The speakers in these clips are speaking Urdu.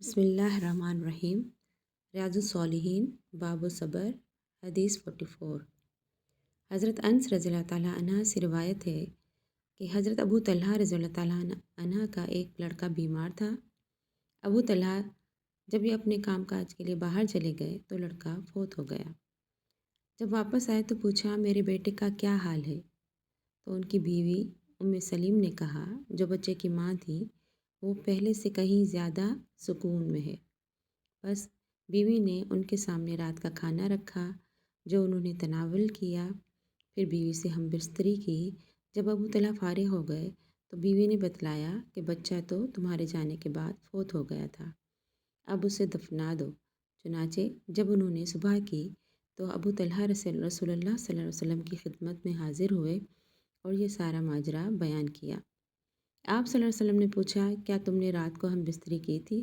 بسم اللہ الرحمن الرحیم۔ ریاض الصالحین باب صبر، حدیث 44۔ حضرت انس رضی اللہ تعالیٰ عنہ سے روایت ہے کہ حضرت ابو طلحہ رضی اللہ تعالیٰ عنہ کا ایک لڑکا بیمار تھا۔ ابو طلحہ جب یہ اپنے کام کاج کے لیے باہر چلے گئے تو لڑکا فوت ہو گیا۔ جب واپس آئے تو پوچھا میرے بیٹے کا کیا حال ہے؟ تو ان کی بیوی سلیم نے کہا، جو بچے کی ماں تھی، وہ پہلے سے کہیں زیادہ سکون میں ہے۔ بس بیوی نے ان کے سامنے رات کا کھانا رکھا جو انہوں نے تناول کیا، پھر بیوی سے ہم بستری کی۔ جب ابو طلحہ فارغ ہو گئے تو بیوی نے بتلایا کہ بچہ تو تمہارے جانے کے بعد فوت ہو گیا تھا، اب اسے دفنا دو۔ چنانچہ جب انہوں نے صبح کی تو ابو طلحہ رسول اللہ صلی اللہ علیہ وسلم کی خدمت میں حاضر ہوئے اور یہ سارا ماجرا بیان کیا۔ آپ صلی اللہ علیہ وسلم نے پوچھا، کیا تم نے رات کو ہم بستری کی تھی؟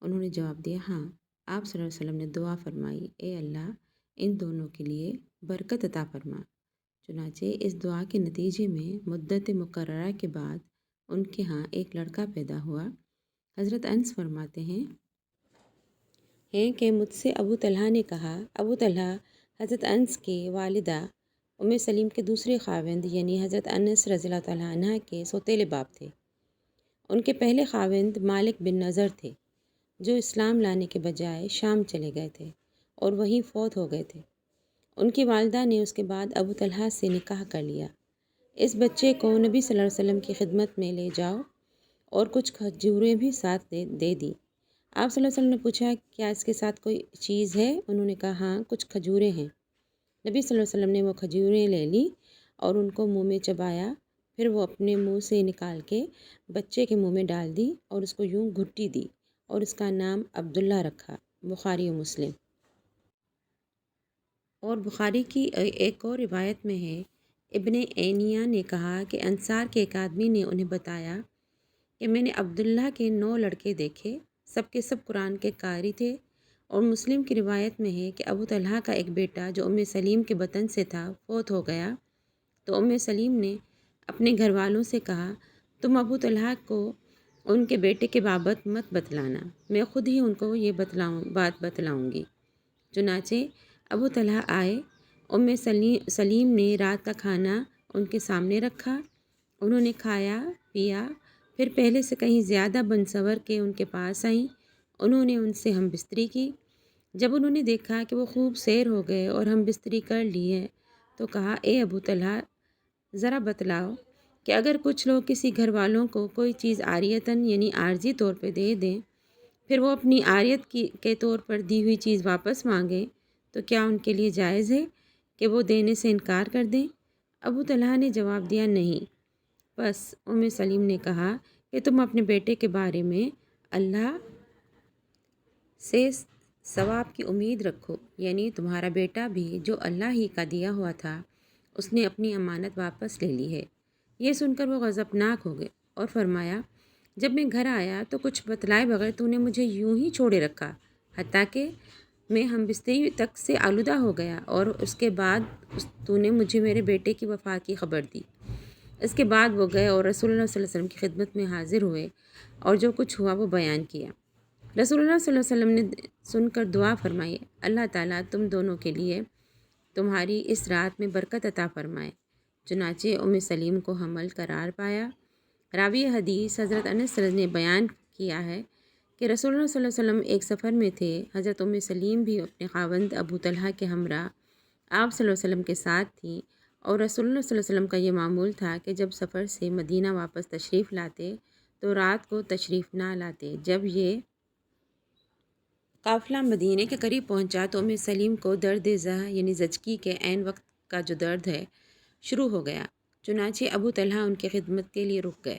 انہوں نے جواب دیا، ہاں۔ آپ صلی اللہ علیہ وسلم نے دعا فرمائی، اے اللہ ان دونوں کے لیے برکت عطا فرما۔ چنانچہ اس دعا کے نتیجے میں مدت مقررہ کے بعد ان کے ہاں ایک لڑکا پیدا ہوا۔ حضرت انس فرماتے ہیں کہ مجھ سے ابو طلحہ نے کہا، ابو طلحہ حضرت انس کی والدہ سلیم کے دوسرے خاوند یعنی حضرت انس رضی اللہ تعالیٰ عنہ کے سوتیلے باپ تھے۔ ان کے پہلے خاوند مالک بن نضر تھے، جو اسلام لانے کے بجائے شام چلے گئے تھے اور وہیں فوت ہو گئے تھے۔ ان کی والدہ نے اس کے بعد ابو طلحہ سے نکاح کر لیا۔ اس بچے کو نبی صلی اللہ علیہ وسلم کی خدمت میں لے جاؤ اور کچھ کھجوریں بھی ساتھ دے دی۔ آپ صلی اللہ علیہ وسلم نے پوچھا، کیا اس کے ساتھ کوئی چیز ہے؟ انہوں نے کہا، ہاں کچھ کھجوریں ہیں۔ نبی صلی اللہ علیہ وسلم نے وہ کھجوریں لے لی اور ان کو منہ میں چبایا، پھر وہ اپنے منہ سے نکال کے بچے کے منہ میں ڈال دی اور اس کو یوں گھٹی دی اور اس کا نام عبداللہ رکھا۔ بخاری و مسلم۔ اور بخاری کی ایک اور روایت میں ہے، ابن عینیہ نے کہا کہ انصار کے ایک آدمی نے انہیں بتایا کہ میں نے عبداللہ کے 9 لڑکے دیکھے، سب کے سب قرآن کے قاری تھے۔ اور مسلم کی روایت میں ہے کہ ابو طلحہ کا ایک بیٹا جو سلیم کے بطن سے تھا فوت ہو گیا، تو سلیم نے اپنے گھر والوں سے کہا، تم ابو طلحہ کو ان کے بیٹے کے بابت مت بتلانا، میں خود ہی ان کو یہ بات بتلاؤں گی۔ چنانچہ ابو طلحہ آئے، سلیم نے رات کا کھانا ان کے سامنے رکھا، انہوں نے کھایا پیا، پھر پہلے سے کہیں زیادہ بنصور کے ان کے پاس آئیں، انہوں نے ان سے ہم بستری کی۔ جب انہوں نے دیکھا کہ وہ خوب سیر ہو گئے اور ہم بستری کر لی ہے تو کہا، اے ابو طلحہ ذرا بتلاؤ کہ اگر کچھ لوگ کسی گھر والوں کو کوئی چیز عاریتاً یعنی عارضی طور پہ دے دیں، پھر وہ اپنی عاریت کے طور پر دی ہوئی چیز واپس مانگیں، تو کیا ان کے لیے جائز ہے کہ وہ دینے سے انکار کر دیں؟ ابو طلحہ نے جواب دیا، نہیں۔ بس سلیم نے کہا کہ تم اپنے بیٹے کے بارے میں اللہ سے ثواب کی امید رکھو، یعنی تمہارا بیٹا بھی جو اللہ ہی کا دیا ہوا تھا، اس نے اپنی امانت واپس لے لی ہے۔ یہ سن کر وہ غضبناک ہو گئے اور فرمایا، جب میں گھر آیا تو کچھ بتلائے بغیر تو نے مجھے یوں ہی چھوڑے رکھا، حتیٰ کہ میں ہم بستری تک سے آلودہ ہو گیا، اور اس کے بعد تو نے مجھے میرے بیٹے کی وفات کی خبر دی۔ اس کے بعد وہ گئے اور رسول اللہ صلی اللہ علیہ وسلم کی خدمت میں حاضر ہوئے اور جو کچھ ہوا وہ بیان کیا۔ رسول اللہ صلی اللہ علیہ وسلم نے سن کر دعا فرمائی، اللہ تعالیٰ تم دونوں کے لیے تمہاری اس رات میں برکت عطا فرمائے۔ چنانچہ سلیم کو حمل قرار پایا۔ راوی حدیث حضرت انس نے بیان کیا ہے کہ رسول اللہ صلی اللہ علیہ وسلم ایک سفر میں تھے، حضرت سلیم بھی اپنے خاوند ابو طلحہ کے ہمراہ آپ صلی اللہ علیہ وسلم کے ساتھ تھیں، اور رسول اللہ صلی اللہ علیہ وسلم کا یہ معمول تھا کہ جب سفر سے مدینہ واپس تشریف لاتے تو رات کو تشریف نہ لاتے۔ جب یہ قافلہ مدینے کے قریب پہنچا تو سلیم کو درد زہ یعنی زچگی کے عین وقت کا جو درد ہے شروع ہو گیا۔ چنانچہ ابو طلحہ ان کی خدمت کے لیے رک گئے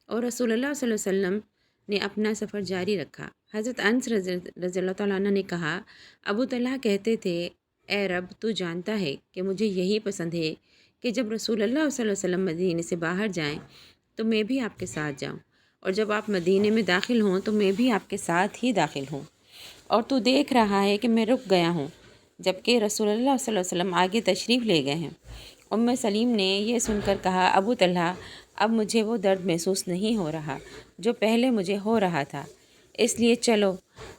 اور رسول اللہ صلی اللہ علیہ وسلم نے اپنا سفر جاری رکھا۔ حضرت انس رضی اللہ تعالیٰ عنہ نے کہا، ابو طلحہ کہتے تھے، اے رب تو جانتا ہے کہ مجھے یہی پسند ہے کہ جب رسول اللہ صلی اللہ علیہ وسلم مدینے سے باہر جائیں تو میں بھی آپ کے ساتھ جاؤں، اور جب آپ مدینے میں داخل ہوں تو میں بھی آپ کے ساتھ ہی داخل ہوں، اور تو دیکھ رہا ہے کہ میں رک گیا ہوں جبکہ رسول اللہ صلی اللہ علیہ وسلم آگے تشریف لے گئے ہیں۔ سلیم نے یہ سن کر کہا، ابو طلحہ اب مجھے وہ درد محسوس نہیں ہو رہا جو پہلے مجھے ہو رہا تھا۔ اس لیے چلو۔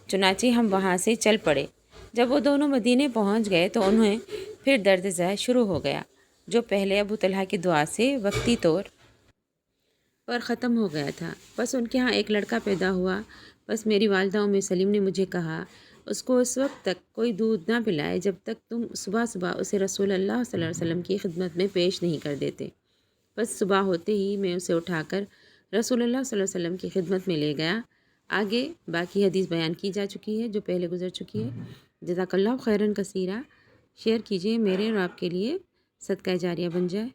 چنانچہ ہم وہاں سے چل پڑے۔ جب وہ دونوں مدینے پہنچ گئے تو انہیں پھر درد ذہ شروع ہو گیا، جو پہلے ابو طلحہ کی دعا سے وقتی طور پر ختم ہو گیا تھا۔ بس ان کے ہاں ایک لڑکا پیدا ہوا۔ بس میری والدہ ام سلیم نے مجھے کہا، اس کو اس وقت تک کوئی دودھ نہ پلائے جب تک تم صبح صبح اسے رسول اللہ صلی اللہ علیہ وسلم کی خدمت میں پیش نہیں کر دیتے۔ بس صبح ہوتے ہی میں اسے اٹھا کر رسول اللہ صلی اللہ علیہ وسلم کی خدمت میں لے گیا۔ آگے باقی حدیث بیان کی جا چکی ہے، جو پہلے گزر چکی ہے۔ جزاک اللہ خیراً کثیرہ۔ شیئر کیجئے، میرے اور آپ کے لیے صدقہ جاریہ بن جائے۔